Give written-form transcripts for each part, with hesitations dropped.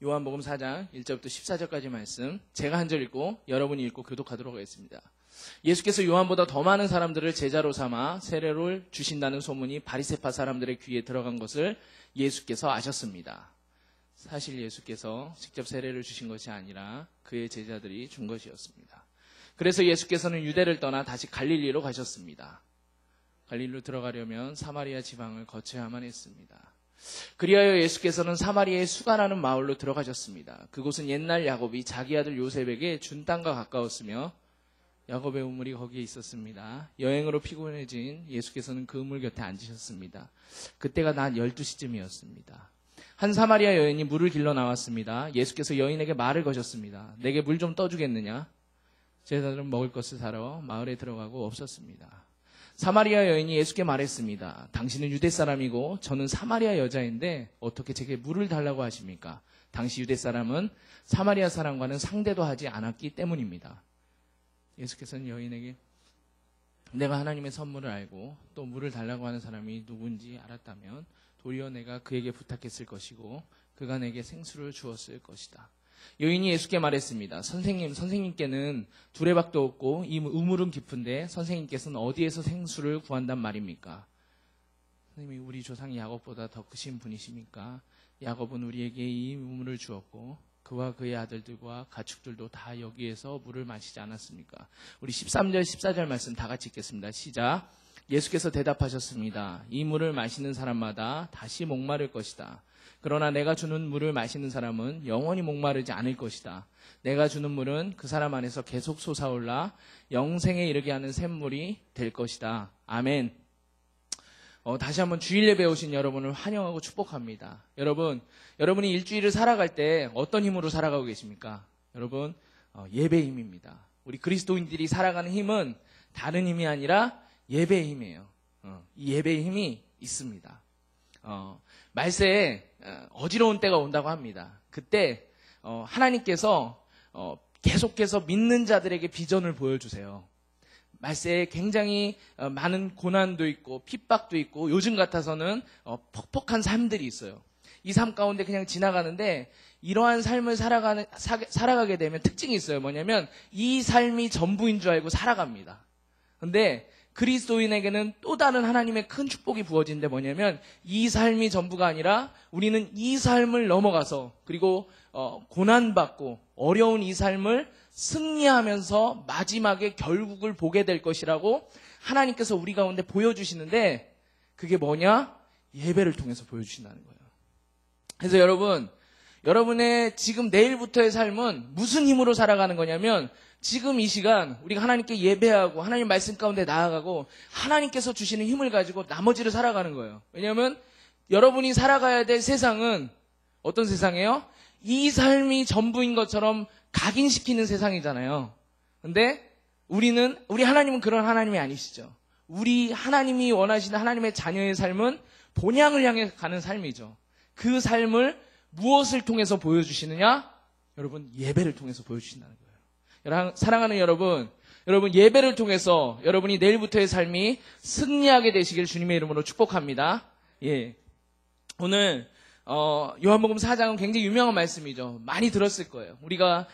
요한복음 4장 1절부터 14절까지 말씀 제가 한 절 읽고 여러분이 읽고 교독하도록 하겠습니다. 예수께서 요한보다 더 많은 사람들을 제자로 삼아 세례를 주신다는 소문이 바리새파 사람들의 귀에 들어간 것을 예수께서 아셨습니다. 사실 예수께서 직접 세례를 주신 것이 아니라 그의 제자들이 준 것이었습니다. 그래서 예수께서는 유대를 떠나 다시 갈릴리로 가셨습니다. 갈릴리로 들어가려면 사마리아 지방을 거쳐야만 했습니다. 그리하여 예수께서는 사마리아의 수가라는 마을로 들어가셨습니다. 그곳은 옛날 야곱이 자기 아들 요셉에게 준 땅과 가까웠으며 야곱의 우물이 거기에 있었습니다. 여행으로 피곤해진 예수께서는 그 우물 곁에 앉으셨습니다. 그때가 낮 12시쯤이었습니다. 한 사마리아 여인이 물을 길러 나왔습니다. 예수께서 여인에게 말을 거셨습니다. 내게 물 좀 떠주겠느냐? 제자들은 먹을 것을 사러 마을에 들어가고 없었습니다. 사마리아 여인이 예수께 말했습니다. 당신은 유대 사람이고 저는 사마리아 여자인데 어떻게 제게 물을 달라고 하십니까? 당시 유대 사람은 사마리아 사람과는 상대도 하지 않았기 때문입니다. 예수께서는 여인에게 내가 하나님의 선물을 알고 또 물을 달라고 하는 사람이 누군지 알았다면 도리어 내가 그에게 부탁했을 것이고 그가 내게 생수를 주었을 것이다. 여인이 예수께 말했습니다. 선생님께는 두레박도 없고 이 우물은 깊은데 선생님께서는 어디에서 생수를 구한단 말입니까? 선생님이 우리 조상 야곱보다 더 크신 분이십니까? 야곱은 우리에게 이 우물을 주었고 그와 그의 아들들과 가축들도 다 여기에서 물을 마시지 않았습니까? 우리 13절 14절 말씀 다 같이 읽겠습니다. 시작. 예수께서 대답하셨습니다. 이 물을 마시는 사람마다 다시 목마를 것이다. 그러나 내가 주는 물을 마시는 사람은 영원히 목마르지 않을 것이다. 내가 주는 물은 그 사람 안에서 계속 솟아올라 영생에 이르게 하는 샘물이 될 것이다. 아멘. 다시 한번 주일 예배 오신 여러분을 환영하고 축복합니다. 여러분이 일주일을 살아갈 때 어떤 힘으로 살아가고 계십니까? 여러분, 예배의 힘입니다. 우리 그리스도인들이 살아가는 힘은 다른 힘이 아니라 예배의 힘이에요. 이 예배의 힘이 있습니다. 말세에 어지러운 때가 온다고 합니다. 그때 하나님께서 계속해서 믿는 자들에게 비전을 보여주세요. 말세에 굉장히 많은 고난도 있고 핍박도 있고 요즘 같아서는 퍽퍽한 삶들이 있어요. 이 삶 가운데 그냥 지나가는데 이러한 삶을 살아가게 되면 특징이 있어요. 뭐냐면 이 삶이 전부인 줄 알고 살아갑니다. 근데 그리스도인에게는 또 다른 하나님의 큰 축복이 부어진데 뭐냐면 이 삶이 전부가 아니라 우리는 이 삶을 넘어가서 그리고 고난받고 어려운 이 삶을 승리하면서 마지막에 결국을 보게 될 것이라고 하나님께서 우리 가운데 보여주시는데 그게 뭐냐? 예배를 통해서 보여주신다는 거예요. 그래서 여러분의 지금 내일부터의 삶은 무슨 힘으로 살아가는 거냐면 지금 이 시간 우리가 하나님께 예배하고 하나님 말씀 가운데 나아가고 하나님께서 주시는 힘을 가지고 나머지를 살아가는 거예요. 왜냐하면 여러분이 살아가야 될 세상은 어떤 세상이에요? 이 삶이 전부인 것처럼 각인시키는 세상이잖아요. 근데 우리 하나님은 그런 하나님이 아니시죠. 우리 하나님이 원하시는 하나님의 자녀의 삶은 본향을 향해 가는 삶이죠. 그 삶을 무엇을 통해서 보여주시느냐? 여러분, 예배를 통해서 보여주신다는 거예요. 사랑하는 여러분 예배를 통해서 여러분이 내일부터의 삶이 승리하게 되시길 주님의 이름으로 축복합니다. 예. 오늘 요한복음 4장은 굉장히 유명한 말씀이죠. 많이 들었을 거예요. 우리가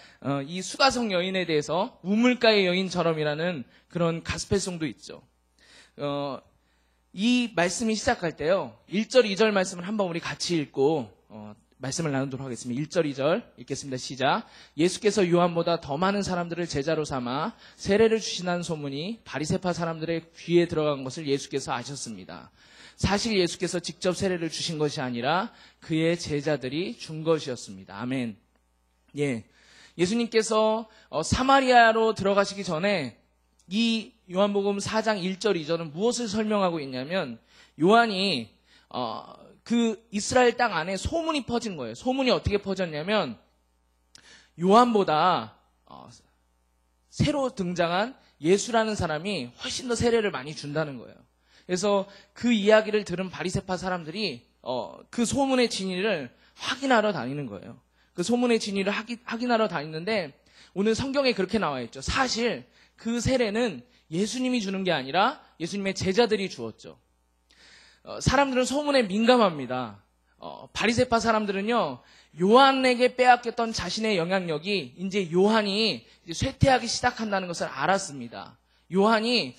이 수가성 여인에 대해서 우물가의 여인처럼이라는 그런 가스펠송도 있죠. 이 말씀이 시작할 때요. 1절, 2절 말씀을 한번 우리 같이 읽고 말씀을 나누도록 하겠습니다. 1절, 2절 읽겠습니다. 시작. 예수께서 요한보다 더 많은 사람들을 제자로 삼아 세례를 주신다는 소문이 바리새파 사람들의 귀에 들어간 것을 예수께서 아셨습니다. 사실 예수께서 직접 세례를 주신 것이 아니라 그의 제자들이 준 것이었습니다. 아멘. 예. 예수님께서 사마리아로 들어가시기 전에 이 요한복음 4장 1절, 2절은 무엇을 설명하고 있냐면 요한이 그 이스라엘 땅 안에 소문이 퍼진 거예요. 소문이 어떻게 퍼졌냐면 요한보다 새로 등장한 예수라는 사람이 훨씬 더 세례를 많이 준다는 거예요. 그래서 그 이야기를 들은 바리새파 사람들이 그 소문의 진위를 확인하러 다니는 거예요. 그 소문의 진위를 확인하러 다니는데 오늘 성경에 그렇게 나와 있죠. 사실 그 세례는 예수님이 주는 게 아니라 예수님의 제자들이 주었죠. 사람들은 소문에 민감합니다. 바리새파 사람들은요, 요한에게 빼앗겼던 자신의 영향력이 이제 요한이 이제 쇠퇴하기 시작한다는 것을 알았습니다. 요한이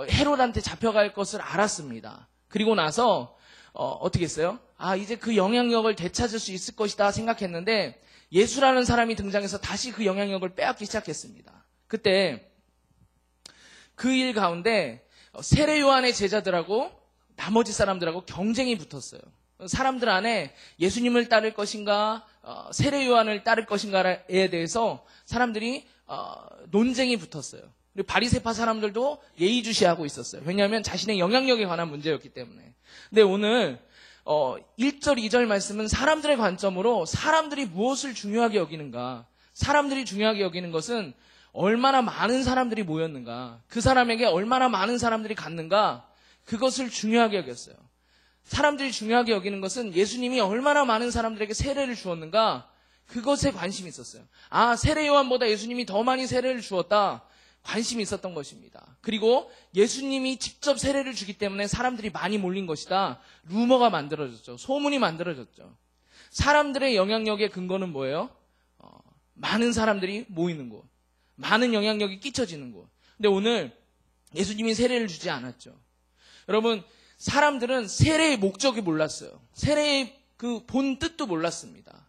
헤롯한테 잡혀갈 것을 알았습니다. 그리고 나서 어떻게 했어요? 이제 그 영향력을 되찾을 수 있을 것이다 생각했는데 예수라는 사람이 등장해서 다시 그 영향력을 빼앗기 시작했습니다. 그때 그 일 가운데 세례 요한의 제자들하고 나머지 사람들하고 경쟁이 붙었어요. 사람들 안에 예수님을 따를 것인가 세례 요한을 따를 것인가에 대해서 사람들이 논쟁이 붙었어요. 그리고 바리새파 사람들도 예의주시하고 있었어요. 왜냐하면 자신의 영향력에 관한 문제였기 때문에. 근데 오늘 1절, 2절 말씀은 사람들의 관점으로 사람들이 무엇을 중요하게 여기는가, 사람들이 중요하게 여기는 것은 얼마나 많은 사람들이 모였는가, 그 사람에게 얼마나 많은 사람들이 갔는가, 그것을 중요하게 여겼어요. 사람들이 중요하게 여기는 것은 예수님이 얼마나 많은 사람들에게 세례를 주었는가, 그것에 관심이 있었어요. 세례 요한보다 예수님이 더 많이 세례를 주었다, 관심이 있었던 것입니다. 그리고 예수님이 직접 세례를 주기 때문에 사람들이 많이 몰린 것이다, 루머가 만들어졌죠. 소문이 만들어졌죠. 사람들의 영향력의 근거는 뭐예요? 많은 사람들이 모이는 곳, 많은 영향력이 끼쳐지는 곳. 근데 오늘 예수님이 세례를 주지 않았죠. 여러분, 사람들은 세례의 목적이 몰랐어요. 세례의 그 본 뜻도 몰랐습니다.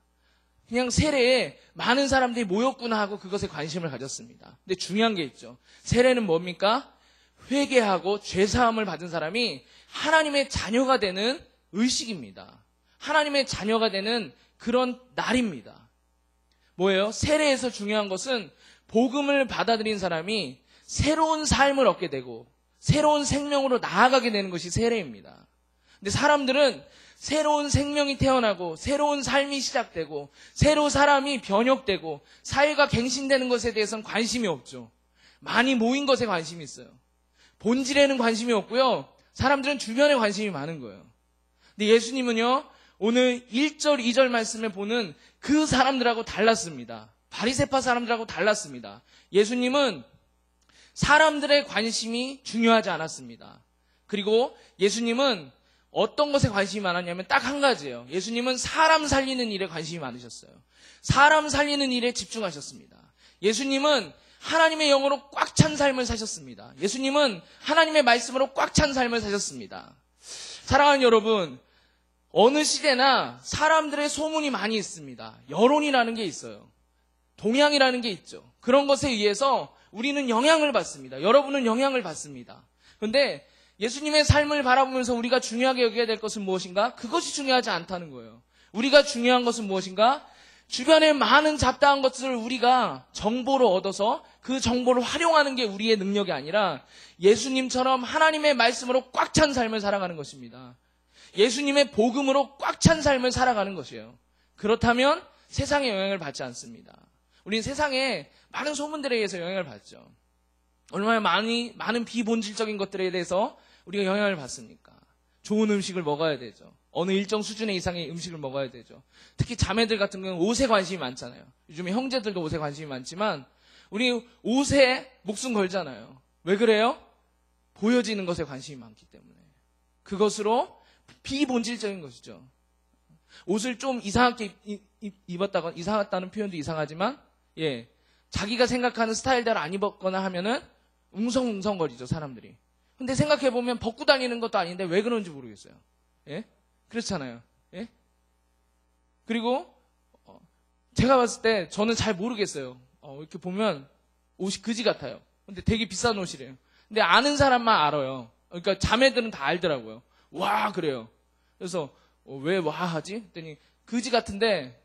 그냥 세례에 많은 사람들이 모였구나 하고 그것에 관심을 가졌습니다. 근데 중요한 게 있죠. 세례는 뭡니까? 회개하고 죄사함을 받은 사람이 하나님의 자녀가 되는 의식입니다. 하나님의 자녀가 되는 그런 날입니다. 뭐예요? 세례에서 중요한 것은 복음을 받아들인 사람이 새로운 삶을 얻게 되고 새로운 생명으로 나아가게 되는 것이 세례입니다. 근데 사람들은 새로운 생명이 태어나고 새로운 삶이 시작되고 새로 사람이 변혁되고 사회가 갱신되는 것에 대해서는 관심이 없죠. 많이 모인 것에 관심이 있어요. 본질에는 관심이 없고요. 사람들은 주변에 관심이 많은 거예요. 근데 예수님은요, 오늘 1절, 2절 말씀에 보는 그 사람들하고 달랐습니다. 바리새파 사람들하고 달랐습니다. 예수님은 사람들의 관심이 중요하지 않았습니다. 그리고 예수님은 어떤 것에 관심이 많았냐면 딱 한 가지예요. 예수님은 사람 살리는 일에 관심이 많으셨어요. 사람 살리는 일에 집중하셨습니다. 예수님은 하나님의 영으로 꽉 찬 삶을 사셨습니다. 예수님은 하나님의 말씀으로 꽉 찬 삶을 사셨습니다. 사랑하는 여러분, 어느 시대나 사람들의 소문이 많이 있습니다. 여론이라는 게 있어요. 동향이라는 게 있죠. 그런 것에 의해서 우리는 영향을 받습니다. 여러분은 영향을 받습니다. 그런데 예수님의 삶을 바라보면서 우리가 중요하게 여겨야 될 것은 무엇인가? 그것이 중요하지 않다는 거예요. 우리가 중요한 것은 무엇인가? 주변에 많은 잡다한 것들을 우리가 정보로 얻어서 그 정보를 활용하는 게 우리의 능력이 아니라 예수님처럼 하나님의 말씀으로 꽉 찬 삶을 살아가는 것입니다. 예수님의 복음으로 꽉 찬 삶을 살아가는 것이에요. 그렇다면 세상의 영향을 받지 않습니다. 우리는 세상에 많은 소문들에 의해서 영향을 받죠. 얼마나 많은 비본질적인 것들에 대해서 우리가 영향을 받습니까? 좋은 음식을 먹어야 되죠. 어느 일정 수준의 이상의 음식을 먹어야 되죠. 특히 자매들 같은 경우는 옷에 관심이 많잖아요. 요즘에 형제들도 옷에 관심이 많지만 우리 옷에 목숨 걸잖아요. 왜 그래요? 보여지는 것에 관심이 많기 때문에. 그것으로 비본질적인 것이죠. 옷을 좀 이상하게 입었다거나, 이상하다는 표현도 이상하지만, 자기가 생각하는 스타일대로 안 입었거나 하면은 웅성웅성거리죠, 사람들이. 근데 생각해보면 벗고 다니는 것도 아닌데 왜 그런지 모르겠어요. 그렇잖아요. 그리고 제가 봤을 때 저는 잘 모르겠어요. 이렇게 보면 옷이 그지 같아요. 근데 되게 비싼 옷이래요. 근데 아는 사람만 알아요. 그러니까 자매들은 다 알더라고요. 와, 그래요. 그래서 왜 와 하지? 했더니 그지 같은데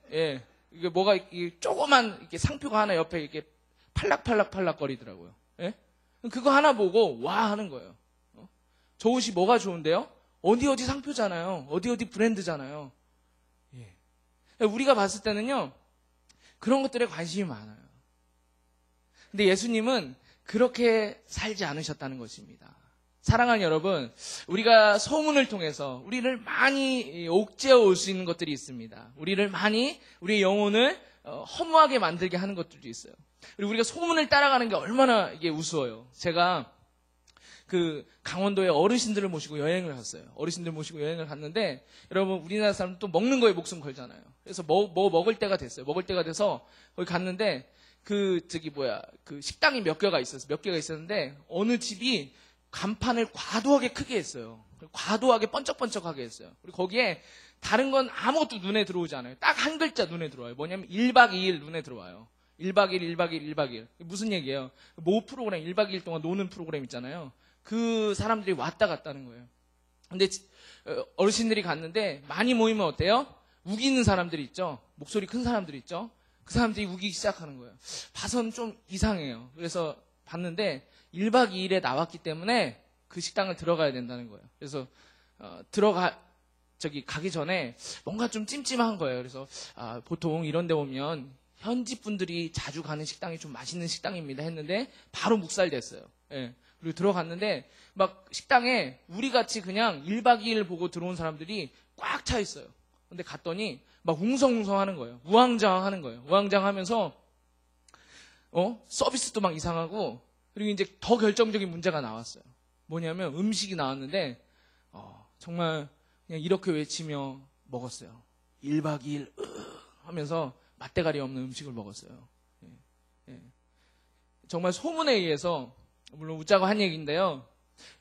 이게 뭐가 조그만 이렇게 상표가 하나 옆에 이렇게 팔락팔락 거리더라고요. 그거 하나 보고 와 하는 거예요. 저 옷이 뭐가 좋은데요? 어디 상표잖아요. 어디 브랜드잖아요. 우리가 봤을 때는요, 그런 것들에 관심이 많아요. 근데 예수님은 그렇게 살지 않으셨다는 것입니다. 사랑하는 여러분, 우리가 소문을 통해서 우리를 많이 옥죄어 올 수 있는 것들이 있습니다. 우리를 많이, 우리의 영혼을 허무하게 만들게 하는 것들도 있어요. 그리고 우리가 소문을 따라가는 게 얼마나 이게 우스워요. 제가 그 강원도에 어르신들을 모시고 여행을 갔어요. 어르신들 모시고 여행을 갔는데 여러분 우리나라 사람은 또 먹는 거에 목숨 걸잖아요. 그래서 뭐 먹을 때가 됐어요. 먹을 때가 돼서 거기 갔는데 그 식당이 몇 개가 있었는데 어느 집이 간판을 과도하게 크게 했어요. 과도하게 번쩍번쩍하게 했어요. 그리고 거기에 다른 건 아무것도 눈에 들어오지 않아요. 딱 한 글자 눈에 들어와요. 뭐냐면 1박 2일 눈에 들어와요. 1박 2일, 1박 2일, 1박 2일. 무슨 얘기예요? 모 프로그램, 1박 2일 동안 노는 프로그램 있잖아요. 그 사람들이 왔다 갔다는 거예요. 근데 어르신들이 갔는데 많이 모이면 어때요? 우기는 사람들이 있죠. 목소리 큰 사람들이 있죠. 그 사람들이 우기기 시작하는 거예요. 봐서는 좀 이상해요. 그래서 봤는데 1박 2일에 나왔기 때문에 그 식당을 들어가야 된다는 거예요. 그래서 가기 전에 뭔가 좀 찜찜한 거예요. 그래서 보통 이런 데 오면 현지 분들이 자주 가는 식당이 좀 맛있는 식당입니다 했는데 바로 묵살됐어요. 예. 그리고 들어갔는데 막 식당에 우리 같이 그냥 1박 2일 보고 들어온 사람들이 꽉 차 있어요. 근데 갔더니 막 웅성웅성 하는 거예요. 우왕좌왕 하는 거예요. 우왕좌왕 하면서 서비스도 막 이상하고 그리고 이제 더 결정적인 문제가 나왔어요. 뭐냐면 음식이 나왔는데 정말 그냥 이렇게 외치며 먹었어요. 1박 2일 하면서 맛대가리 없는 음식을 먹었어요. 예. 정말 소문에 의해서 물론 웃자고 한 얘기인데요.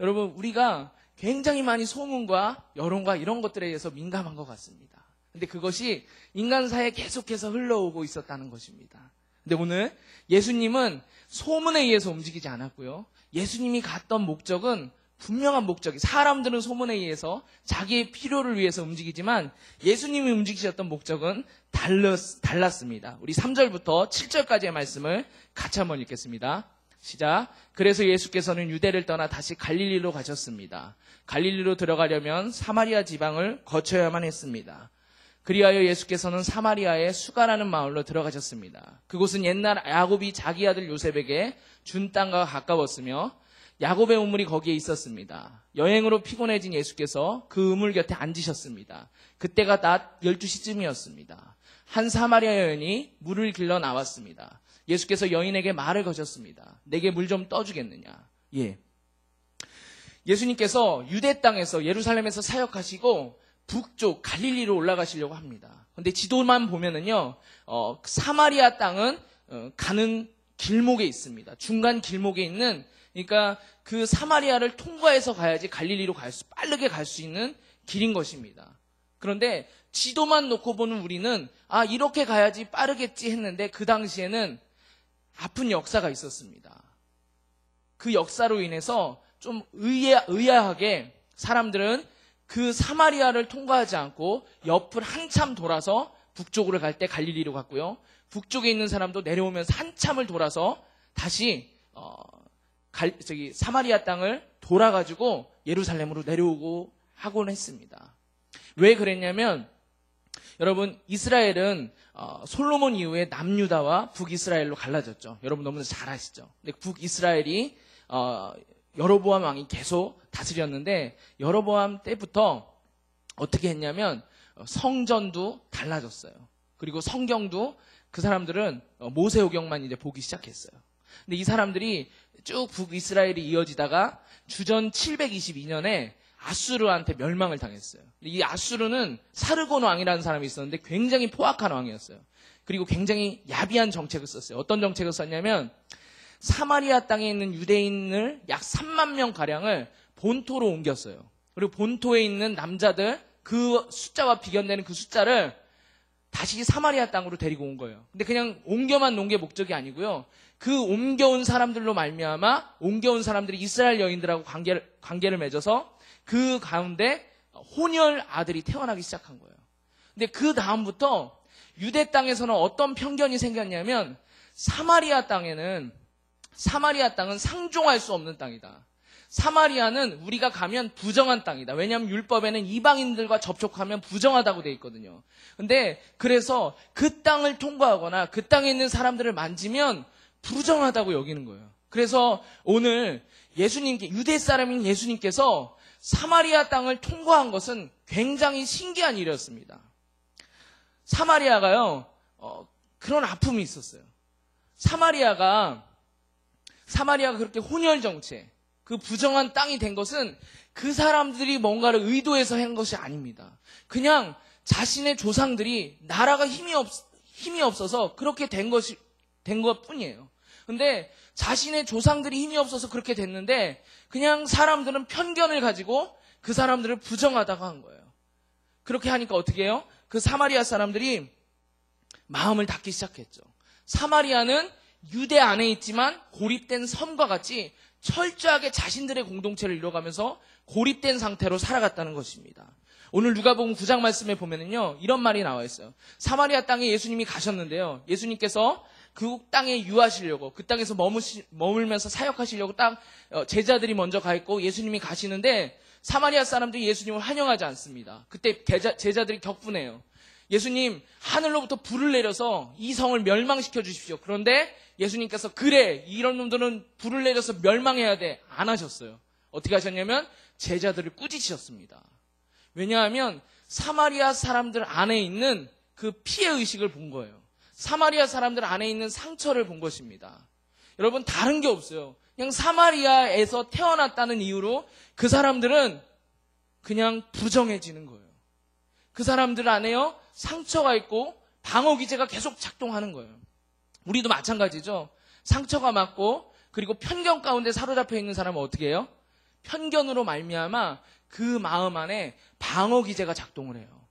여러분 우리가 굉장히 많이 소문과 여론과 이런 것들에 의해서 민감한 것 같습니다. 근데 그것이 인간사에 계속해서 흘러오고 있었다는 것입니다. 근데 오늘 예수님은 소문에 의해서 움직이지 않았고요. 예수님이 갔던 목적은 분명한 목적이 사람들은 소문에 의해서 자기의 필요를 위해서 움직이지만 예수님이 움직이셨던 목적은 달랐습니다. 우리 3절부터 7절까지의 말씀을 같이 한번 읽겠습니다. 시작. 그래서 예수께서는 유대를 떠나 다시 갈릴리로 가셨습니다. 갈릴리로 들어가려면 사마리아 지방을 거쳐야만 했습니다. 그리하여 예수께서는 사마리아의 수가라는 마을로 들어가셨습니다. 그곳은 옛날 야곱이 자기 아들 요셉에게 준 땅과 가까웠으며 야곱의 우물이 거기에 있었습니다. 여행으로 피곤해진 예수께서 그 우물 곁에 앉으셨습니다. 그때가 낮 12시쯤이었습니다. 한 사마리아 여인이 물을 길러 나왔습니다. 예수께서 여인에게 말을 거셨습니다. 내게 물 좀 떠주겠느냐? 예. 예수님께서 유대 땅에서 예루살렘에서 사역하시고 북쪽 갈릴리로 올라가시려고 합니다. 그런데 지도만 보면은요, 사마리아 땅은 가는 길목에 있습니다. 중간 길목에 있는 그러니까 그 사마리아를 통과해서 가야지 갈릴리로 빠르게 갈 수 있는 길인 것입니다. 그런데 지도만 놓고 보는 우리는 이렇게 가야지 빠르겠지 했는데 그 당시에는 아픈 역사가 있었습니다. 그 역사로 인해서 좀 의아하게 사람들은 그 사마리아를 통과하지 않고 옆을 한참 돌아서 북쪽으로 갈 때 갈릴리로 갔고요. 북쪽에 있는 사람도 내려오면서 한참을 돌아서 다시 사마리아 땅을 돌아가지고 예루살렘으로 내려오고 하곤 했습니다. 왜 그랬냐면 여러분 이스라엘은 솔로몬 이후에 남유다와 북이스라엘로 갈라졌죠. 여러분 너무 잘 아시죠. 근데 북이스라엘이 여로보암 왕이 계속 다스렸는데 여로보암 때부터 어떻게 했냐면 성전도 달라졌어요. 그리고 성경도 그 사람들은 모세오경만 이제 보기 시작했어요. 근데 이 사람들이 쭉 북이스라엘이 이어지다가 주전 722년에 아수르한테 멸망을 당했어요. 이 아수르는 사르곤 왕이라는 사람이 있었는데 굉장히 포악한 왕이었어요. 그리고 굉장히 야비한 정책을 썼어요. 어떤 정책을 썼냐면 사마리아 땅에 있는 유대인을 약 3만 명 가량을 본토로 옮겼어요. 그리고 본토에 있는 남자들 그 숫자와 비견되는 그 숫자를 다시 사마리아 땅으로 데리고 온 거예요. 근데 그냥 옮겨만 놓은 게 목적이 아니고요. 그 옮겨온 사람들로 말미암아 옮겨온 사람들이 이스라엘 여인들하고 관계를 맺어서 그 가운데 혼혈 아들이 태어나기 시작한 거예요. 근데 그 다음부터 유대 땅에서는 어떤 편견이 생겼냐면 사마리아 땅은 상종할 수 없는 땅이다. 사마리아는 우리가 가면 부정한 땅이다. 왜냐하면 율법에는 이방인들과 접촉하면 부정하다고 돼 있거든요. 근데 그래서 그 땅을 통과하거나 그 땅에 있는 사람들을 만지면 부정하다고 여기는 거예요. 그래서 오늘 유대 사람인 예수님께서 사마리아 땅을 통과한 것은 굉장히 신기한 일이었습니다. 사마리아가요, 그런 아픔이 있었어요. 사마리아가 그렇게 혼혈 정책, 그 부정한 땅이 된 것은 그 사람들이 뭔가를 의도해서 한 것이 아닙니다. 그냥 자신의 조상들이 나라가 힘이 없어서 그렇게 된 것 뿐이에요. 근데 자신의 조상들이 힘이 없어서 그렇게 됐는데 그냥 사람들은 편견을 가지고 그 사람들을 부정하다가 한 거예요. 그렇게 하니까 어떻게 해요? 그 사마리아 사람들이 마음을 닫기 시작했죠. 사마리아는 유대 안에 있지만 고립된 섬과 같이 철저하게 자신들의 공동체를 이뤄가면서 고립된 상태로 살아갔다는 것입니다. 오늘 누가복음 9장 말씀에 보면은요, 이런 말이 나와 있어요. 사마리아 땅에 예수님이 가셨는데요. 예수님께서 그 땅에 유하시려고, 그 땅에서 머물면서 사역하시려고 제자들이 먼저 가 있고 예수님이 가시는데 사마리아 사람들이 예수님을 환영하지 않습니다. 그때 제자들이 격분해요. 예수님, 하늘로부터 불을 내려서 이 성을 멸망시켜 주십시오. 그런데 예수님께서 그래, 이런 놈들은 불을 내려서 멸망해야 돼. 안 하셨어요. 어떻게 하셨냐면 제자들을 꾸짖으셨습니다. 왜냐하면 사마리아 사람들 안에 있는 그 피해의식을 본 거예요. 사마리아 사람들 안에 있는 상처를 본 것입니다. 여러분, 다른 게 없어요. 그냥 사마리아에서 태어났다는 이유로 그 사람들은 그냥 부정해지는 거예요. 그 사람들 안에요, 상처가 있고 방어기제가 계속 작동하는 거예요. 우리도 마찬가지죠. 상처가 맞고 그리고 편견 가운데 사로잡혀 있는 사람은 어떻게 해요? 편견으로 말미암아 그 마음 안에 방어기제가 작동을 해요.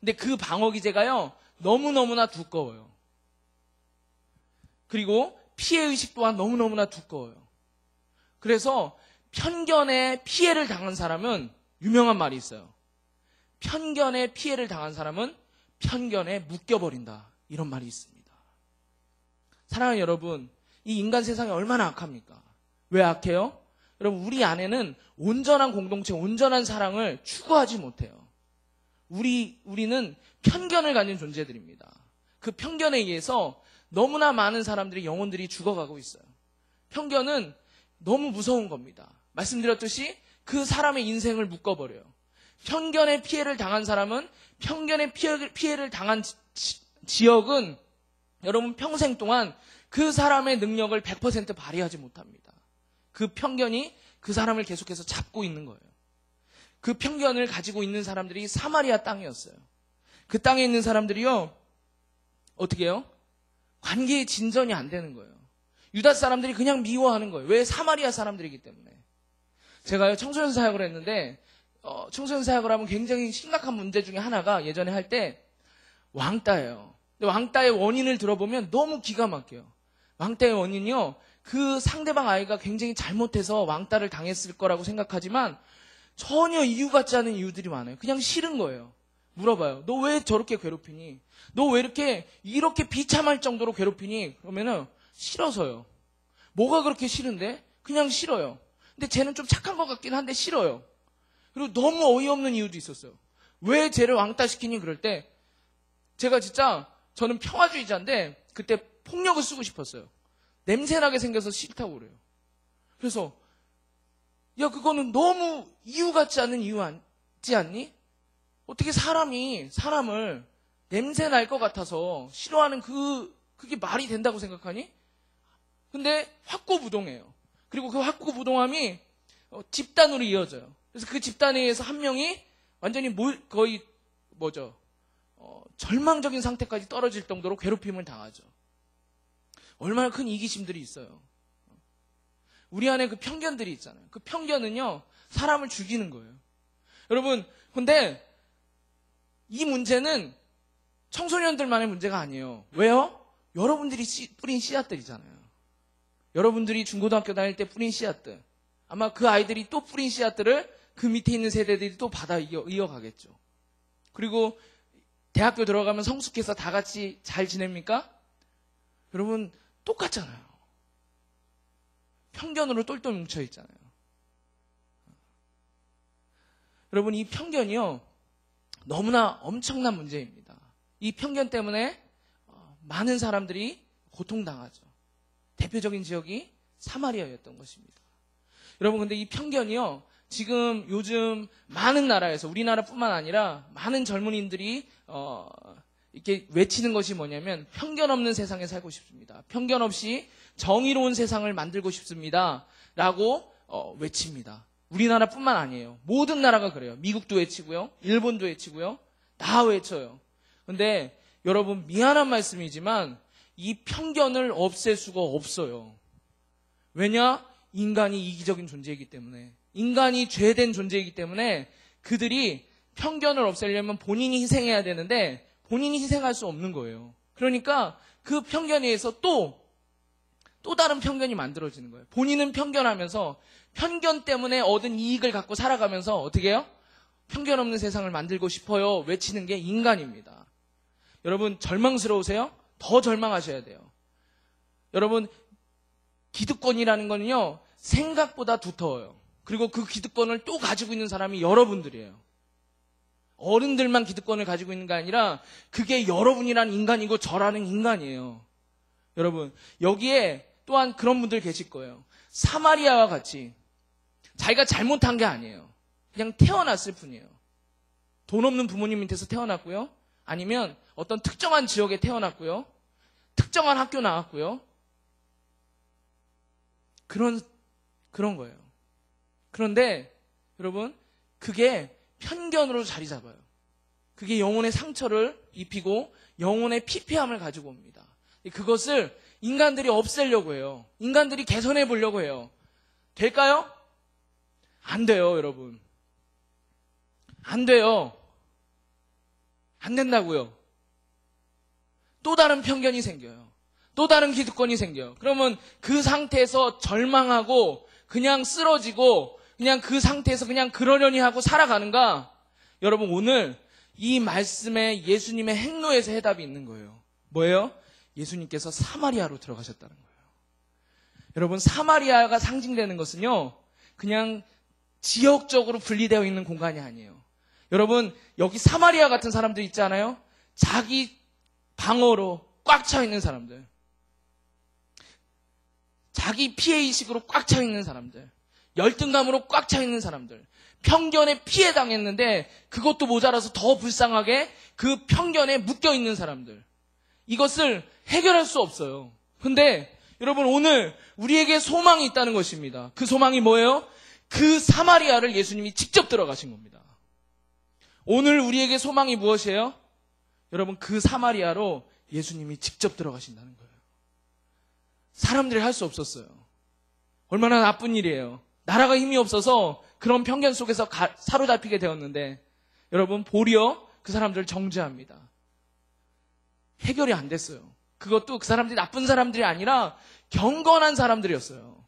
근데 그 방어기제가요, 너무너무나 두꺼워요. 그리고 피해의식 또한 너무너무나 두꺼워요. 그래서 편견에 피해를 당한 사람은 유명한 말이 있어요. 편견에 피해를 당한 사람은 편견에 묶여버린다. 이런 말이 있습니다. 사랑하는 여러분, 이 인간 세상이 얼마나 악합니까? 왜 악해요? 여러분, 우리 안에는 온전한 공동체, 온전한 사랑을 추구하지 못해요. 우리는 편견을 가진 존재들입니다. 그 편견에 의해서 너무나 많은 사람들이, 영혼들이 죽어가고 있어요. 편견은 너무 무서운 겁니다. 말씀드렸듯이 그 사람의 인생을 묶어버려요. 편견의 피해를 당한 사람은, 편견의 피해를 당한 지역은 여러분 평생 동안 그 사람의 능력을 100% 발휘하지 못합니다. 그 편견이 그 사람을 계속해서 잡고 있는 거예요. 그 편견을 가지고 있는 사람들이 사마리아 땅이었어요. 그 땅에 있는 사람들이요, 어떻게 해요? 관계의 진전이 안 되는 거예요. 유다 사람들이 그냥 미워하는 거예요. 왜? 사마리아 사람들이기 때문에. 제가요, 청소년 사역을 했는데, 청소년 사역을 하면 굉장히 심각한 문제 중에 하나가 예전에 할 때 왕따예요. 근데 왕따의 원인을 들어보면 너무 기가 막혀요. 왕따의 원인이요, 그 상대방 아이가 굉장히 잘못해서 왕따를 당했을 거라고 생각하지만 전혀 이유 같지 않은 이유들이 많아요. 그냥 싫은 거예요. 물어봐요. 너 왜 저렇게 괴롭히니? 너 왜 이렇게 비참할 정도로 괴롭히니? 그러면은 싫어서요. 뭐가 그렇게 싫은데? 그냥 싫어요. 근데 쟤는 좀 착한 것 같긴 한데 싫어요. 그리고 너무 어이없는 이유도 있었어요. 왜 쟤를 왕따시키니? 그럴 때 제가 진짜, 저는 평화주의자인데 그때 폭력을 쓰고 싶었어요. 냄새나게 생겨서 싫다고 그래요. 그래서 야, 그거는 너무 이유 같지 않은 이유 같지 않니? 어떻게 사람을 냄새 날 것 같아서 싫어하는 그게 말이 된다고 생각하니? 근데 확고부동해요. 그리고 그 확고부동함이 집단으로 이어져요. 그래서 그 집단에 의해서 한 명이 완전히 거의 절망적인 상태까지 떨어질 정도로 괴롭힘을 당하죠. 얼마나 큰 이기심들이 있어요. 우리 안에 그 편견들이 있잖아요. 그 편견은요, 사람을 죽이는 거예요. 여러분, 근데 이 문제는 청소년들만의 문제가 아니에요. 왜요? 여러분들이 뿌린 씨앗들이잖아요. 여러분들이 중고등학교 다닐 때 뿌린 씨앗들. 아마 그 아이들이 또 뿌린 씨앗들을 그 밑에 있는 세대들이 또 받아 이어가겠죠. 그리고 대학교 들어가면 성숙해서 다 같이 잘 지냅니까? 여러분, 똑같잖아요. 편견으로 똘똘 뭉쳐 있잖아요. 여러분, 이 편견이요, 너무나 엄청난 문제입니다. 이 편견 때문에 많은 사람들이 고통당하죠. 대표적인 지역이 사마리아였던 것입니다. 여러분, 근데 이 편견이요, 지금 요즘 많은 나라에서, 우리나라뿐만 아니라 많은 젊은이들이 이렇게 외치는 것이 뭐냐면, 편견 없는 세상에 살고 싶습니다. 편견 없이 정의로운 세상을 만들고 싶습니다. 라고 외칩니다. 우리나라뿐만 아니에요. 모든 나라가 그래요. 미국도 외치고요. 일본도 외치고요. 다 외쳐요. 근데 여러분 미안한 말씀이지만 이 편견을 없앨 수가 없어요. 왜냐? 인간이 이기적인 존재이기 때문에, 인간이 죄된 존재이기 때문에 그들이 편견을 없애려면 본인이 희생해야 되는데 본인이 희생할 수 없는 거예요. 그러니까 그 편견에 의해서 또 다른 편견이 만들어지는 거예요. 본인은 편견하면서 편견 때문에 얻은 이익을 갖고 살아가면서 어떻게 해요? 편견 없는 세상을 만들고 싶어요. 외치는 게 인간입니다. 여러분 절망스러우세요? 더 절망하셔야 돼요. 여러분 기득권이라는 거는요, 생각보다 두터워요. 그리고 그 기득권을 또 가지고 있는 사람이 여러분들이에요. 어른들만 기득권을 가지고 있는 게 아니라 그게 여러분이란 인간이고 저라는 인간이에요. 여러분 여기에 또한 그런 분들 계실 거예요. 사마리아와 같이 자기가 잘못한 게 아니에요. 그냥 태어났을 뿐이에요. 돈 없는 부모님 밑에서 태어났고요. 아니면 어떤 특정한 지역에 태어났고요. 특정한 학교 나왔고요. 그런 거예요. 그런데 여러분 그게 편견으로 자리 잡아요. 그게 영혼의 상처를 입히고 영혼의 피폐함을 가지고 옵니다. 그것을 인간들이 없애려고 해요. 인간들이 개선해 보려고 해요. 될까요? 안 돼요, 여러분. 안 돼요. 안 된다고요. 또 다른 편견이 생겨요. 또 다른 기득권이 생겨요. 그러면 그 상태에서 절망하고 그냥 쓰러지고 그냥 그 상태에서 그냥 그러려니 하고 살아가는가? 여러분 오늘 이 말씀에 예수님의 행로에서 해답이 있는 거예요. 뭐예요? 예수님께서 사마리아로 들어가셨다는 거예요. 여러분 사마리아가 상징되는 것은요, 그냥 지역적으로 분리되어 있는 공간이 아니에요. 여러분 여기 사마리아 같은 사람들 있잖아요. 자기 방어로 꽉 차 있는 사람들, 자기 피해의식으로 꽉 차 있는 사람들, 열등감으로 꽉 차 있는 사람들, 편견에 피해 당했는데 그것도 모자라서 더 불쌍하게 그 편견에 묶여 있는 사람들, 이것을 해결할 수 없어요. 근데 여러분 오늘 우리에게 소망이 있다는 것입니다. 그 소망이 뭐예요? 그 사마리아를 예수님이 직접 들어가신 겁니다. 오늘 우리에게 소망이 무엇이에요? 여러분 그 사마리아로 예수님이 직접 들어가신다는 거예요. 사람들이 할 수 없었어요. 얼마나 나쁜 일이에요. 나라가 힘이 없어서 그런 편견 속에서 사로잡히게 되었는데 여러분 도리어 그 사람들을 정죄합니다. 해결이 안 됐어요. 그것도 그 사람들이 나쁜 사람들이 아니라 경건한 사람들이었어요.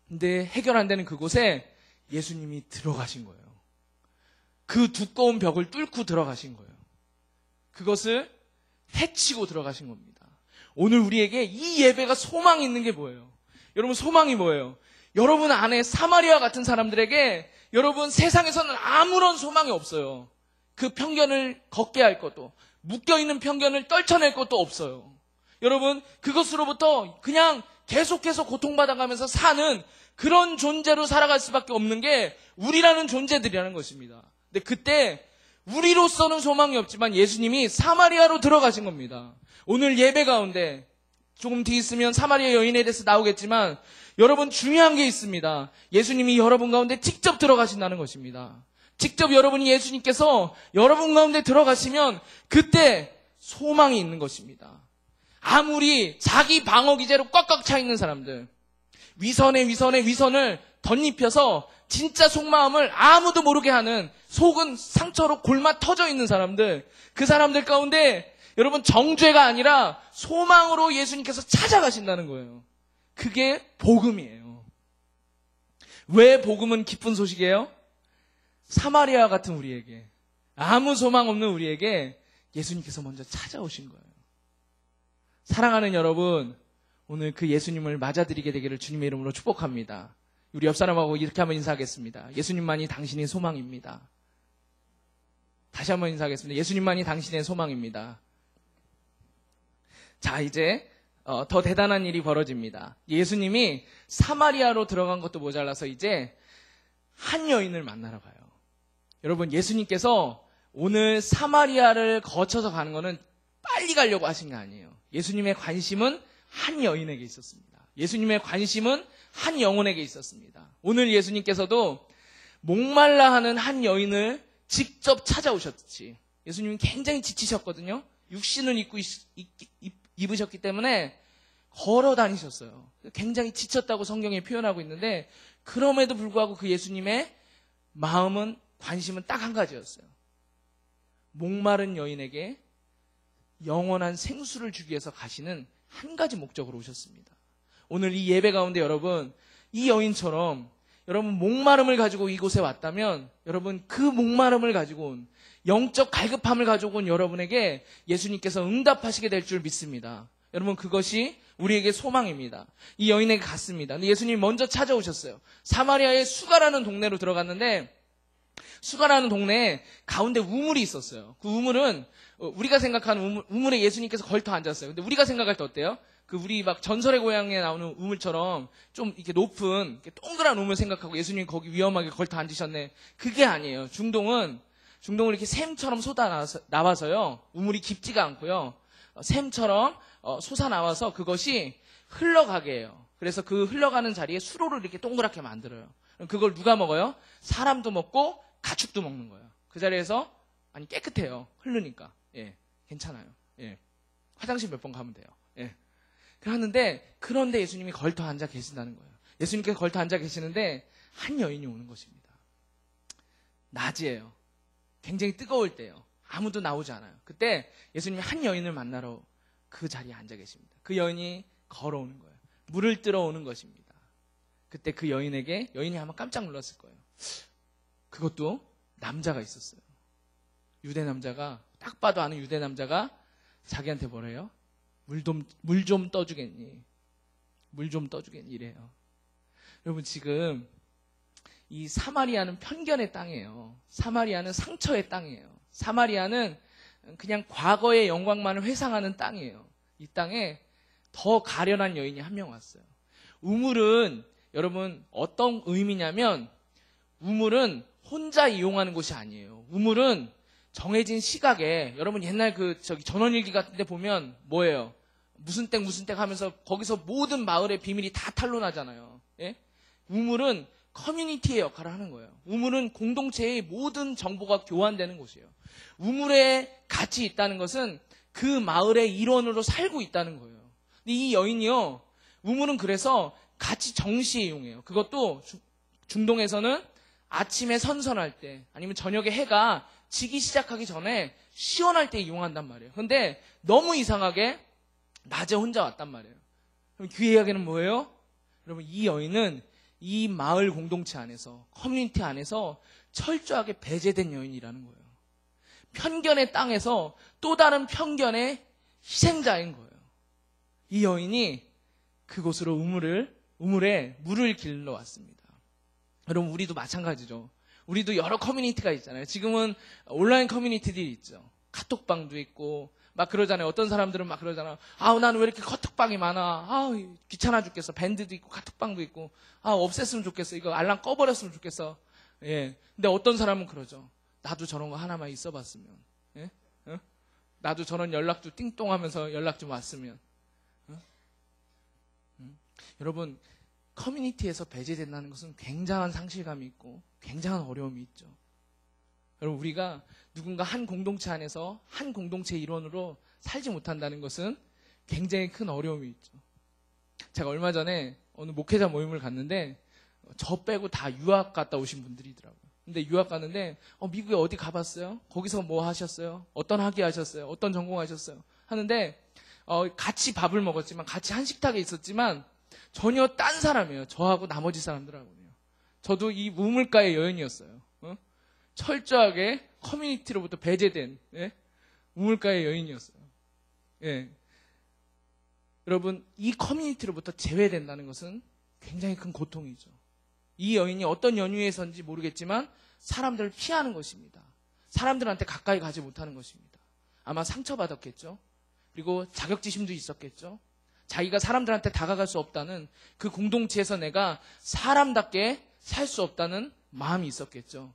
근데 해결 안 되는 그곳에 예수님이 들어가신 거예요. 그 두꺼운 벽을 뚫고 들어가신 거예요. 그것을 해치고 들어가신 겁니다. 오늘 우리에게 이 예배가 소망이 있는 게 뭐예요? 여러분 소망이 뭐예요? 여러분 안에 사마리아 같은 사람들에게 여러분 세상에서는 아무런 소망이 없어요. 그 편견을 걷게 할 것도, 묶여있는 편견을 떨쳐낼 것도 없어요. 여러분 그것으로부터 그냥 계속해서 고통받아가면서 사는 그런 존재로 살아갈 수밖에 없는 게 우리라는 존재들이라는 것입니다. 근데 그때 우리로서는 소망이 없지만 예수님이 사마리아로 들어가신 겁니다. 오늘 예배 가운데 조금 뒤 있으면 사마리아 여인에 대해서 나오겠지만 여러분 중요한 게 있습니다. 예수님이 여러분 가운데 직접 들어가신다는 것입니다. 직접 여러분이 예수님께서 여러분 가운데 들어가시면 그때 소망이 있는 것입니다. 아무리 자기 방어 기제로 꽉꽉 차 있는 사람들, 위선을 덧입혀서 진짜 속마음을 아무도 모르게 하는, 속은 상처로 골마 터져 있는 사람들, 그 사람들 가운데 여러분 정죄가 아니라 소망으로 예수님께서 찾아가신다는 거예요. 그게 복음이에요. 왜 복음은 기쁜 소식이에요? 사마리아 같은 우리에게, 아무 소망 없는 우리에게 예수님께서 먼저 찾아오신 거예요. 사랑하는 여러분, 오늘 그 예수님을 맞아들이게 되기를 주님의 이름으로 축복합니다. 우리 옆 사람하고 이렇게 한번 인사하겠습니다. 예수님만이 당신의 소망입니다. 다시 한번 인사하겠습니다. 예수님만이 당신의 소망입니다. 자, 이제 더 대단한 일이 벌어집니다. 예수님이 사마리아로 들어간 것도 모자라서 이제 한 여인을 만나러 가요. 여러분, 예수님께서 오늘 사마리아를 거쳐서 가는 거는 빨리 가려고 하신 게 아니에요. 예수님의 관심은 한 여인에게 있었습니다. 예수님의 관심은 한 영혼에게 있었습니다. 오늘 예수님께서도 목말라 하는 한 여인을 직접 찾아오셨지. 예수님이 굉장히 지치셨거든요. 육신을 입으셨기 때문에 걸어 다니셨어요. 굉장히 지쳤다고 성경에 표현하고 있는데, 그럼에도 불구하고 그 예수님의 마음은, 관심은 딱 한 가지였어요. 목마른 여인에게 영원한 생수를 주기 위해서 가시는 한 가지 목적으로 오셨습니다. 오늘 이 예배 가운데 여러분, 이 여인처럼 여러분 목마름을 가지고 이곳에 왔다면, 여러분 그 목마름을 가지고 온, 영적 갈급함을 가지고 온 여러분에게 예수님께서 응답하시게 될 줄 믿습니다. 여러분, 그것이 우리에게 소망입니다. 이 여인에게 갔습니다. 근데 예수님이 먼저 찾아오셨어요. 사마리아의 수가라는 동네로 들어갔는데, 수가라는 동네에 가운데 우물이 있었어요. 그 우물은 우리가 생각하는 우물에 예수님께서 걸터 앉았어요. 근데 우리가 생각할 때 어때요? 그 우리 막 전설의 고향에 나오는 우물처럼 좀 이렇게 높은 이렇게 동그란 우물 생각하고 예수님이 거기 위험하게 걸터 앉으셨네. 그게 아니에요. 중동은 이렇게 샘처럼 쏟아 나와서요. 우물이 깊지가 않고요. 샘처럼 솟아 나와서 그것이 흘러가게 해요. 그래서 그 흘러가는 자리에 수로를 이렇게 동그랗게 만들어요. 그걸 누가 먹어요? 사람도 먹고 가축도 먹는 거예요. 그 자리에서, 아니 깨끗해요. 흐르니까. 예, 괜찮아요. 예, 화장실 몇 번 가면 돼요. 예. 그러는데, 그런데 예수님이 걸터 앉아 계신다는 거예요. 예수님께서 걸터 앉아 계시는데 한 여인이 오는 것입니다. 낮이에요. 굉장히 뜨거울 때예요. 아무도 나오지 않아요. 그때 예수님이 한 여인을 만나러 그 자리에 앉아 계십니다. 그 여인이 걸어오는 거예요. 물을 뜨러 오는 것입니다. 그때 그 여인이 아마 깜짝 놀랐을 거예요. 그것도 남자가 있었어요. 유대 남자가, 딱 봐도 아는 유대 남자가 자기한테 뭐래요? 물 좀 떠주겠니? 물 좀 떠주겠니? 이래요. 여러분, 지금 이 사마리아는 편견의 땅이에요. 사마리아는 상처의 땅이에요. 사마리아는 그냥 과거의 영광만을 회상하는 땅이에요. 이 땅에 더 가련한 여인이 한 명 왔어요. 우물은 여러분 어떤 의미냐면, 우물은 혼자 이용하는 곳이 아니에요. 우물은 정해진 시각에, 여러분 옛날 전원일기 같은 데 보면 뭐예요? 무슨 땡 하면서 거기서 모든 마을의 비밀이 다 탄로나잖아요. 예? 우물은 커뮤니티의 역할을 하는 거예요. 우물은 공동체의 모든 정보가 교환되는 곳이에요. 우물에 같이 있다는 것은 그 마을의 일원으로 살고 있다는 거예요. 근데 이 여인이요, 우물은 그래서 같이 정시에 이용해요. 그것도 중동에서는 아침에 선선할 때, 아니면 저녁에 해가 지기 시작하기 전에 시원할 때 이용한단 말이에요. 근데 너무 이상하게 낮에 혼자 왔단 말이에요. 그럼 그 이야기는 뭐예요? 여러분, 이 여인은 이 마을 공동체 안에서, 커뮤니티 안에서 철저하게 배제된 여인이라는 거예요. 편견의 땅에서 또 다른 편견의 희생자인 거예요. 이 여인이 그곳으로 우물에 물을 길러 왔습니다. 여러분, 우리도 마찬가지죠. 우리도 여러 커뮤니티가 있잖아요. 지금은 온라인 커뮤니티들이 있죠. 카톡방도 있고 막 그러잖아요. 어떤 사람들은 막 그러잖아요. 아우, 나는 왜 이렇게 카톡방이 많아. 아우, 귀찮아 죽겠어. 밴드도 있고 카톡방도 있고. 아, 없앴으면 좋겠어. 이거 알람 꺼버렸으면 좋겠어. 예. 근데 어떤 사람은 그러죠. 나도 저런 거 하나만 있어봤으면. 예? 어? 나도 저런 연락도 띵똥하면서 연락 좀 왔으면. 어? 여러분, 커뮤니티에서 배제된다는 것은 굉장한 상실감이 있고 굉장한 어려움이 있죠. 여러분, 우리가 누군가 한 공동체 안에서 한 공동체 일원으로 살지 못한다는 것은 굉장히 큰 어려움이 있죠. 제가 얼마 전에 어느 목회자 모임을 갔는데 저 빼고 다 유학 갔다 오신 분들이더라고요. 근데 유학 갔는데 미국에 어디 가봤어요? 거기서 뭐 하셨어요? 어떤 학위 하셨어요? 어떤 전공 하셨어요? 하는데 같이 밥을 먹었지만, 같이 한 식탁에 있었지만 전혀 딴 사람이에요. 저하고 나머지 사람들하고요. 저도 이 우물가의 여인이었어요. 철저하게 커뮤니티로부터 배제된, 예? 우물가의 여인이었어요. 예. 여러분, 이 커뮤니티로부터 제외된다는 것은 굉장히 큰 고통이죠. 이 여인이 어떤 연유에서인지 모르겠지만 사람들을 피하는 것입니다. 사람들한테 가까이 가지 못하는 것입니다. 아마 상처받았겠죠. 그리고 자격지심도 있었겠죠. 자기가 사람들한테 다가갈 수 없다는, 그 공동체에서 내가 사람답게 살 수 없다는 마음이 있었겠죠.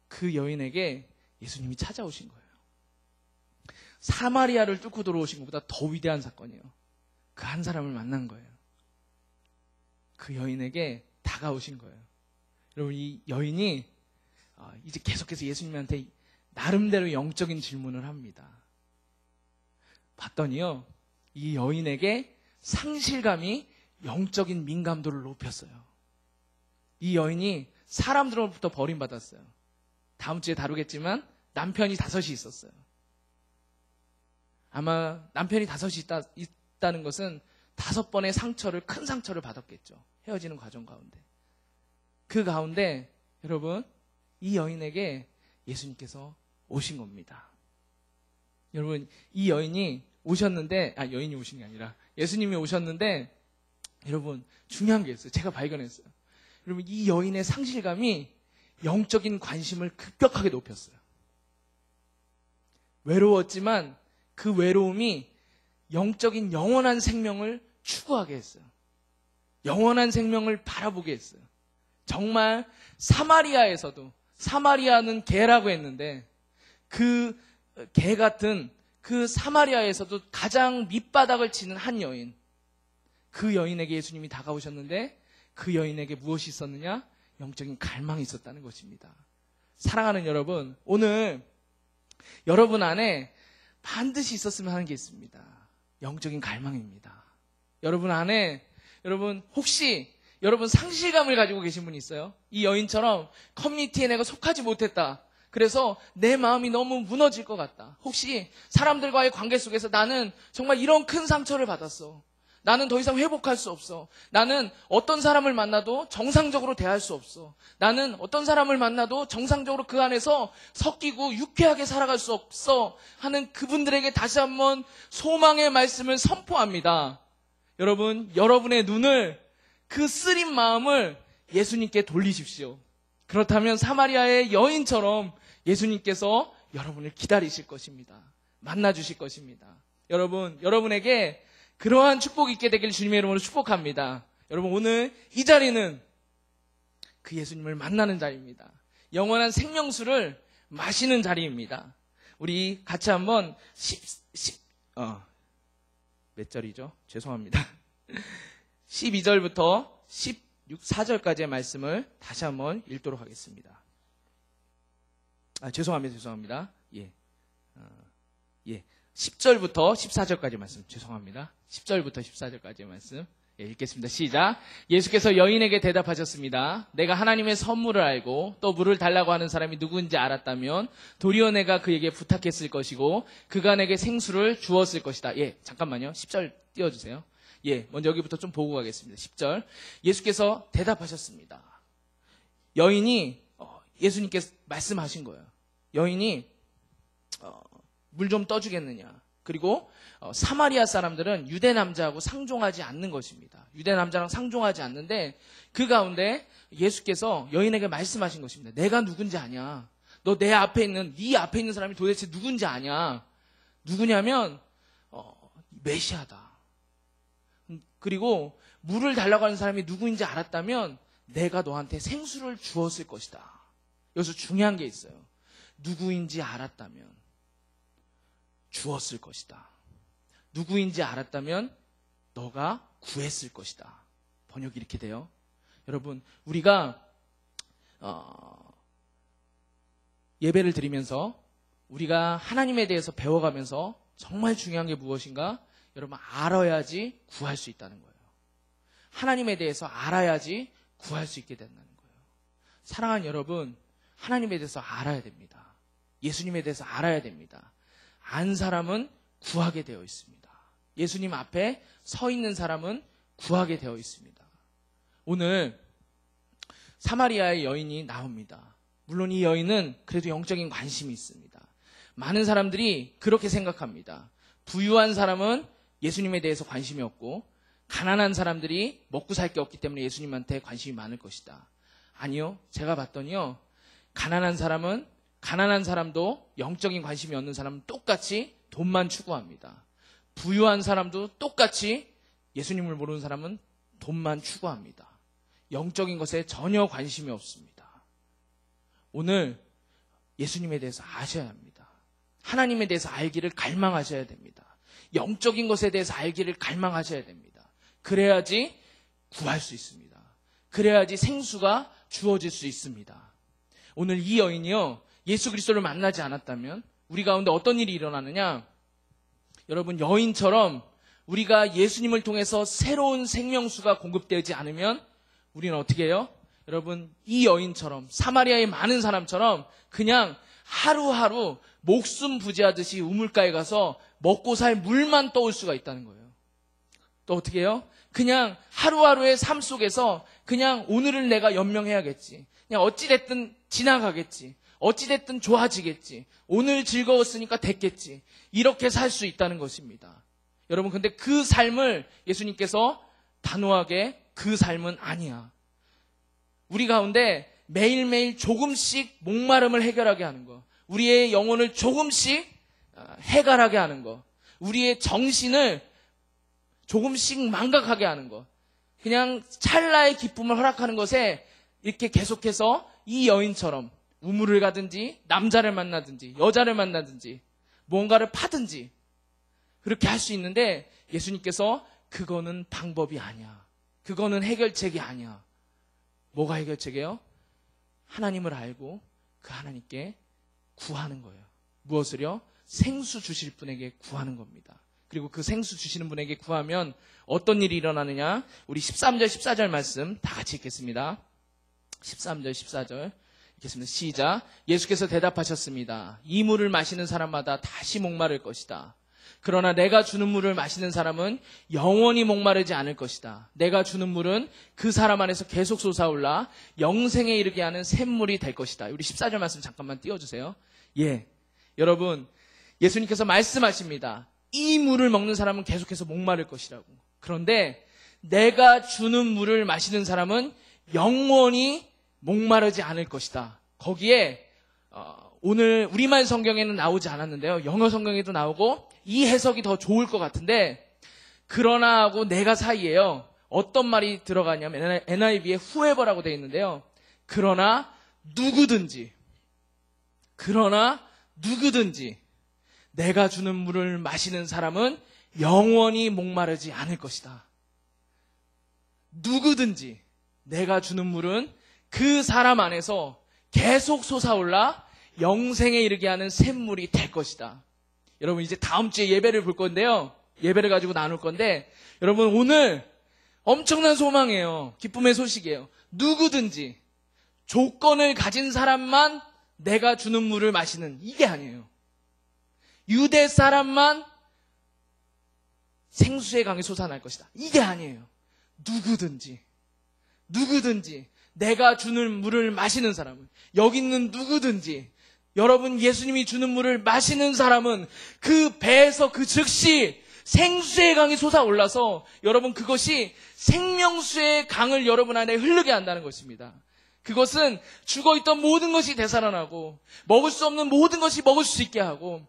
그 여인에게 예수님이 찾아오신 거예요. 사마리아를 뚫고 들어오신 것보다 더 위대한 사건이에요. 그 한 사람을 만난 거예요. 그 여인에게 다가오신 거예요. 여러분, 이 여인이 이제 계속해서 예수님한테 나름대로 영적인 질문을 합니다. 봤더니요, 이 여인에게 상실감이 영적인 민감도를 높였어요. 이 여인이 사람들로부터 버림받았어요. 다음 주에 다루겠지만 남편이 5이 있었어요. 아마 남편이 5이 있다는 것은 5번의 큰 상처를 받았겠죠. 헤어지는 과정 가운데. 그 가운데 여러분, 이 여인에게 예수님께서 오신 겁니다. 여러분, 이 여인이 오셨는데, 여인이 오신 게 아니라 예수님이 오셨는데, 여러분, 중요한 게 있어요. 제가 발견했어요. 여러분, 이 여인의 상실감이 영적인 관심을 급격하게 높였어요. 외로웠지만 그 외로움이 영적인 영원한 생명을 추구하게 했어요. 영원한 생명을 바라보게 했어요. 정말 사마리아는 개라고 했는데 그 개 같은 그 사마리아에서도 가장 밑바닥을 치는 한 여인, 그 여인에게 예수님이 다가오셨는데 그 여인에게 무엇이 있었느냐? 영적인 갈망이 있었다는 것입니다. 사랑하는 여러분, 오늘 여러분 안에 반드시 있었으면 하는 게 있습니다. 영적인 갈망입니다. 여러분 안에, 혹시 여러분 상실감을 가지고 계신 분이 있어요? 이 여인처럼 커뮤니티에 내가 속하지 못했다. 그래서 내 마음이 너무 무너질 것 같다. 혹시 사람들과의 관계 속에서 나는 정말 이런 큰 상처를 받았어. 나는 더 이상 회복할 수 없어. 나는 어떤 사람을 만나도 정상적으로 대할 수 없어. 나는 어떤 사람을 만나도 정상적으로 그 안에서 섞이고 유쾌하게 살아갈 수 없어 하는 그분들에게 다시 한번 소망의 말씀을 선포합니다. 여러분, 여러분의 눈을, 그 쓰린 마음을 예수님께 돌리십시오. 그렇다면 사마리아의 여인처럼 예수님께서 여러분을 기다리실 것입니다. 만나주실 것입니다. 여러분에게 그러한 축복이 있게 되길 주님의 이름으로 축복합니다. 여러분, 오늘 이 자리는 그 예수님을 만나는 자리입니다. 영원한 생명수를 마시는 자리입니다. 우리 같이 한번 몇 절이죠? 죄송합니다. 12절부터 14절까지의 말씀을 다시 한번 읽도록 하겠습니다. 죄송합니다. 10절부터 14절까지 말씀, 죄송합니다. 10절부터 14절까지의 말씀 읽겠습니다. 시작. 예수께서 여인에게 대답하셨습니다. 내가 하나님의 선물을 알고 또 물을 달라고 하는 사람이 누구인지 알았다면 도리어 내가 그에게 부탁했을 것이고 그가 내게 생수를 주었을 것이다. 잠깐만요. 10절 띄워주세요. 먼저 여기부터 좀 보고 가겠습니다. 10절. 예수께서 대답하셨습니다. 여인이 예수님께서 말씀하신 거예요. 여인이 물 좀 떠주겠느냐. 그리고 사마리아 사람들은 유대 남자하고 상종하지 않는 것입니다. 유대 남자랑 상종하지 않는데 그 가운데 예수께서 여인에게 말씀하신 것입니다. 내가 누군지 아냐. 너 네 앞에 있는 사람이 도대체 누군지 아냐. 누구냐면 메시아다. 그리고 물을 달라고 하는 사람이 누구인지 알았다면 내가 너한테 생수를 주었을 것이다. 여기서 중요한 게 있어요. 누구인지 알았다면 주었을 것이다. 누구인지 알았다면 너가 구했을 것이다. 번역이 이렇게 돼요. 여러분, 우리가 예배를 드리면서 우리가 하나님에 대해서 배워가면서 정말 중요한 게 무엇인가? 여러분, 알아야지 구할 수 있다는 거예요. 하나님에 대해서 알아야지 구할 수 있게 된다는 거예요. 사랑하는 여러분, 하나님에 대해서 알아야 됩니다. 예수님에 대해서 알아야 됩니다. 안 사람은 구하게 되어 있습니다. 예수님 앞에 서 있는 사람은 구하게 되어 있습니다. 오늘 사마리아의 여인이 나옵니다. 물론 이 여인은 그래도 영적인 관심이 있습니다. 많은 사람들이 그렇게 생각합니다. 부유한 사람은 예수님에 대해서 관심이 없고 가난한 사람들이 먹고 살 게 없기 때문에 예수님한테 관심이 많을 것이다. 아니요. 제가 봤더니요. 가난한 사람도 영적인 관심이 없는 사람은 똑같이 돈만 추구합니다. 부유한 사람도 똑같이 예수님을 모르는 사람은 돈만 추구합니다. 영적인 것에 전혀 관심이 없습니다. 오늘 예수님에 대해서 아셔야 합니다. 하나님에 대해서 알기를 갈망하셔야 됩니다. 영적인 것에 대해서 알기를 갈망하셔야 됩니다. 그래야지 구할 수 있습니다. 그래야지 생수가 주어질 수 있습니다. 오늘 이 여인이요, 예수 그리스도를 만나지 않았다면 우리 가운데 어떤 일이 일어나느냐? 여러분, 여인처럼 우리가 예수님을 통해서 새로운 생명수가 공급되지 않으면 우리는 어떻게 해요? 여러분, 이 여인처럼, 사마리아의 많은 사람처럼 그냥 하루하루 목숨 부지하듯이 우물가에 가서 먹고 살 물만 떠올 수가 있다는 거예요. 또 어떻게 해요? 그냥 하루하루의 삶 속에서 그냥 오늘을 내가 연명해야겠지. 그냥 어찌됐든 지나가겠지. 어찌됐든 좋아지겠지. 오늘 즐거웠으니까 됐겠지. 이렇게 살 수 있다는 것입니다. 여러분, 근데 그 삶을 예수님께서 단호하게 그 삶은 아니야. 우리 가운데 매일매일 조금씩 목마름을 해결하게 하는 거, 우리의 영혼을 조금씩 해갈하게 하는 거, 우리의 정신을 조금씩 망각하게 하는 거, 그냥 찰나의 기쁨을 허락하는 것에 이렇게 계속해서 이 여인처럼 우물을 가든지 남자를 만나든지 여자를 만나든지 뭔가를 파든지 그렇게 할 수 있는데, 예수님께서 그거는 방법이 아니야. 그거는 해결책이 아니야. 뭐가 해결책이에요? 하나님을 알고 그 하나님께 구하는 거예요. 무엇을요? 생수 주실 분에게 구하는 겁니다. 그리고 그 생수 주시는 분에게 구하면 어떤 일이 일어나느냐? 우리 13절 14절 말씀 다 같이 읽겠습니다. 13절 14절 읽겠습니다. 시작. 예수께서 대답하셨습니다. 이 물을 마시는 사람마다 다시 목마를 것이다. 그러나 내가 주는 물을 마시는 사람은 영원히 목마르지 않을 것이다. 내가 주는 물은 그 사람 안에서 계속 솟아올라 영생에 이르게 하는 샘물이 될 것이다. 우리 14절 말씀 잠깐만 띄워주세요. 예, 여러분, 예수님께서 말씀하십니다. 이 물을 먹는 사람은 계속해서 목마를 것이라고. 그런데 내가 주는 물을 마시는 사람은 영원히 목마르지 않을 것이다. 거기에 오늘 우리말 성경에는 나오지 않았는데요, 영어 성경에도 나오고 이 해석이 더 좋을 것 같은데, 그러나 하고 내가 사이에요, 어떤 말이 들어가냐면 NIV에 whoever라고 되어 있는데요, 그러나 누구든지 내가 주는 물을 마시는 사람은 영원히 목마르지 않을 것이다. 누구든지 내가 주는 물은 그 사람 안에서 계속 솟아올라 영생에 이르게 하는 샘물이 될 것이다. 여러분, 이제 다음 주에 예배를 볼 건데요, 예배를 가지고 나눌 건데, 여러분, 오늘 엄청난 소망이에요. 기쁨의 소식이에요. 누구든지 조건을 가진 사람만 내가 주는 물을 마시는, 이게 아니에요. 유대 사람만 생수의 강이 솟아날 것이다, 이게 아니에요. 누구든지 내가 주는 물을 마시는 사람은, 여기 있는 누구든지, 여러분, 예수님이 주는 물을 마시는 사람은 그 배에서 그 즉시 생수의 강이 솟아올라서 여러분, 그것이 생명수의 강을 여러분 안에 흐르게 한다는 것입니다. 그것은 죽어있던 모든 것이 되살아나고 먹을 수 없는 모든 것이 먹을 수 있게 하고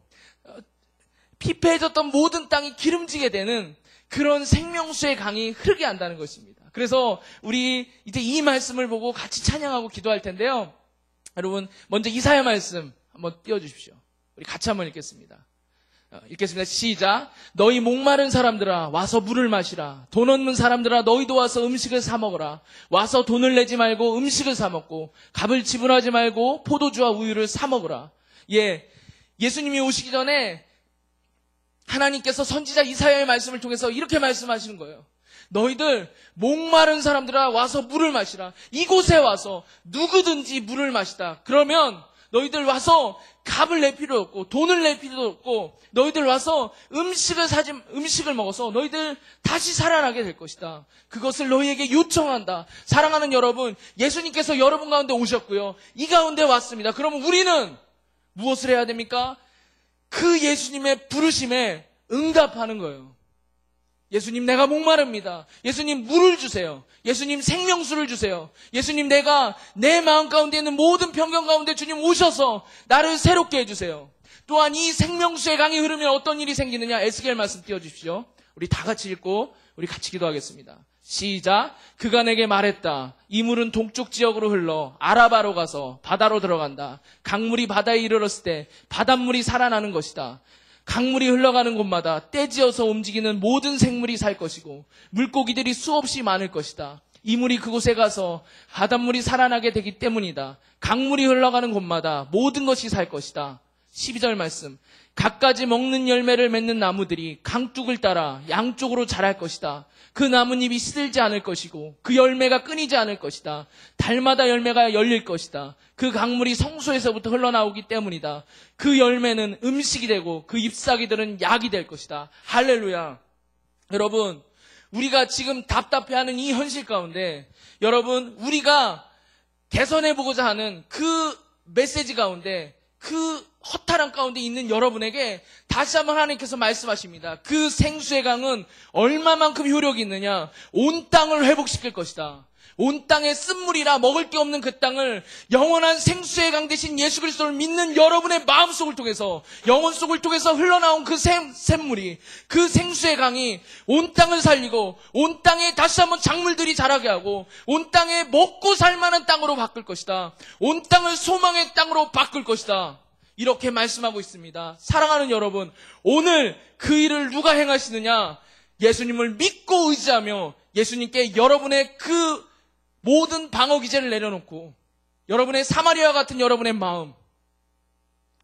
피폐해졌던 모든 땅이 기름지게 되는 그런 생명수의 강이 흐르게 한다는 것입니다. 그래서 우리 이제 이 말씀을 보고 같이 찬양하고 기도할 텐데요, 여러분, 먼저 이사야 말씀 한번 띄워주십시오. 우리 같이 한번 읽겠습니다. 읽겠습니다. 시작. 너희 목마른 사람들아, 와서 물을 마시라. 돈 없는 사람들아, 너희도 와서 음식을 사 먹어라. 와서 돈을 내지 말고 음식을 사 먹고 값을 지불하지 말고 포도주와 우유를 사 먹어라. 예, 예수님이 오시기 전에 하나님께서 선지자 이사야의 말씀을 통해서 이렇게 말씀하시는 거예요. 너희들 목마른 사람들아, 와서 물을 마시라. 이곳에 와서 누구든지 물을 마시다. 그러면 너희들 와서 값을 낼 필요 없고 돈을 낼 필요도 없고 너희들 와서 음식을 먹어서 너희들 다시 살아나게 될 것이다. 그것을 너희에게 요청한다. 사랑하는 여러분, 예수님께서 여러분 가운데 오셨고요, 이 가운데 왔습니다. 그러면 우리는 무엇을 해야 됩니까? 그 예수님의 부르심에 응답하는 거예요. 예수님, 내가 목마릅니다. 예수님, 물을 주세요. 예수님, 생명수를 주세요. 예수님, 내가 내 마음 가운데 있는 모든 편견 가운데 주님 오셔서 나를 새롭게 해주세요. 또한 이 생명수의 강이 흐르면 어떤 일이 생기느냐? 에스겔 말씀 띄워주십시오. 우리 다 같이 읽고 우리 같이 기도하겠습니다. 시작. 그가 내게 말했다. 이 물은 동쪽 지역으로 흘러 아라바로 가서 바다로 들어간다. 강물이 바다에 이르렀을 때 바닷물이 살아나는 것이다. 강물이 흘러가는 곳마다 떼지어서 움직이는 모든 생물이 살 것이고 물고기들이 수없이 많을 것이다. 이 물이 그곳에 가서 바닷물이 살아나게 되기 때문이다. 강물이 흘러가는 곳마다 모든 것이 살 것이다. 12절 말씀. 갖가지 먹는 열매를 맺는 나무들이 강둑을 따라 양쪽으로 자랄 것이다. 그 나뭇잎이 시들지 않을 것이고 그 열매가 끊이지 않을 것이다. 달마다 열매가 열릴 것이다. 그 강물이 성소에서부터 흘러나오기 때문이다. 그 열매는 음식이 되고 그 잎사귀들은 약이 될 것이다. 할렐루야. 여러분, 우리가 지금 답답해하는 이 현실 가운데 여러분, 우리가 개선해보고자 하는 그 메시지 가운데, 그 허탈한 가운데 있는 여러분에게 다시 한번 하나님께서 말씀하십니다. 그 생수의 강은 얼마만큼 효력이 있느냐? 온 땅을 회복시킬 것이다. 온 땅의 쓴물이라 먹을 게 없는 그 땅을 영원한 생수의 강 대신 예수 그리스도를 믿는 여러분의 마음속을 통해서, 영혼 속을 통해서 흘러나온 그 샘물이, 그 생수의 강이 온 땅을 살리고 온 땅에 다시 한번 작물들이 자라게 하고 온 땅에 먹고 살만한 땅으로 바꿀 것이다. 온 땅을 소망의 땅으로 바꿀 것이다. 이렇게 말씀하고 있습니다. 사랑하는 여러분, 오늘 그 일을 누가 행하시느냐? 예수님을 믿고 의지하며 예수님께 여러분의 그 모든 방어 기제를 내려놓고 여러분의 사마리아 같은 여러분의 마음,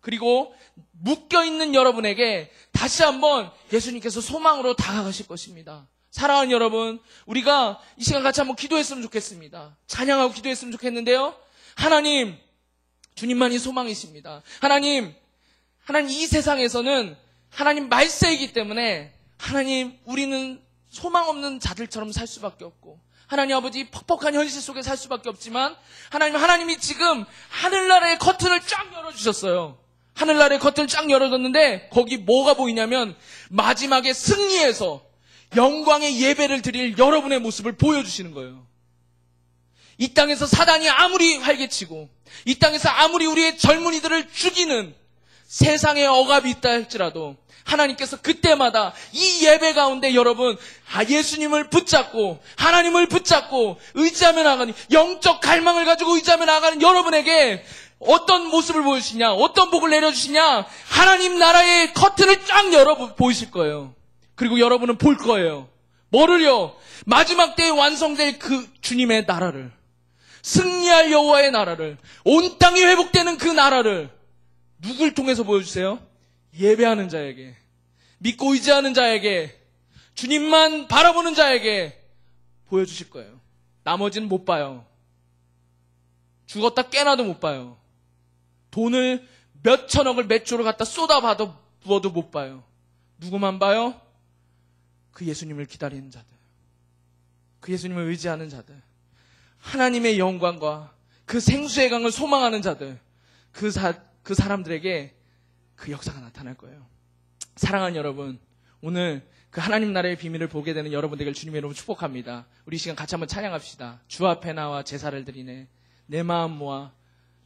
그리고 묶여있는 여러분에게 다시 한번 예수님께서 소망으로 다가가실 것입니다. 사랑하는 여러분, 우리가 이 시간 같이 한번 기도했으면 좋겠습니다. 찬양하고 기도했으면 좋겠는데요. 하나님, 주님만이 소망이십니다. 하나님 이 세상에서는 하나님 말세이기 때문에 하나님, 우리는 소망 없는 자들처럼 살 수밖에 없고, 하나님 아버지, 퍽퍽한 현실 속에 살 수밖에 없지만 하나님이 지금 하늘나라의 커튼을 쫙 열어주셨어요. 하늘나라의 커튼을 쫙 열어줬는데 거기 뭐가 보이냐면 마지막에 승리해서 영광의 예배를 드릴 여러분의 모습을 보여주시는 거예요. 이 땅에서 사단이 아무리 활개치고 이 땅에서 아무리 우리의 젊은이들을 죽이는 세상의 억압이 있다 할지라도 하나님께서 그때마다 이 예배 가운데 여러분, 예수님을 붙잡고 하나님을 붙잡고 의지하며 나가는, 영적 갈망을 가지고 의지하며 나가는 여러분에게 어떤 모습을 보여주시냐, 어떤 복을 내려주시냐, 하나님 나라의 커튼을 쫙 열어 보이실 거예요. 그리고 여러분은 볼 거예요. 뭐를요? 마지막 때에 완성될 그 주님의 나라를, 승리할 여호와의 나라를, 온 땅이 회복되는 그 나라를 누굴 통해서 보여주세요? 예배하는 자에게, 믿고 의지하는 자에게, 주님만 바라보는 자에게 보여주실 거예요. 나머지는 못 봐요. 죽었다 깨나도 못 봐요. 돈을 몇 천억을 몇 조를 갖다 쏟아봐도 부어도 못 봐요. 누구만 봐요? 그 예수님을 기다리는 자들, 그 예수님을 의지하는 자들, 하나님의 영광과 그 생수의 강을 소망하는 자들, 그 사람들에게 그 역사가 나타날 거예요. 사랑하는 여러분, 오늘 그 하나님 나라의 비밀을 보게 되는 여러분들에게 주님의 이름으로 축복합니다. 우리 이 시간 같이 한번 찬양합시다. 주 앞에 나와 제사를 드리네, 내 마음 모아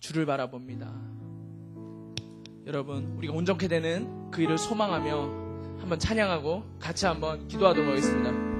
주를 바라봅니다. 여러분, 우리가 온전케 되는 그 일을 소망하며 한번 찬양하고 같이 한번 기도하도록 하겠습니다.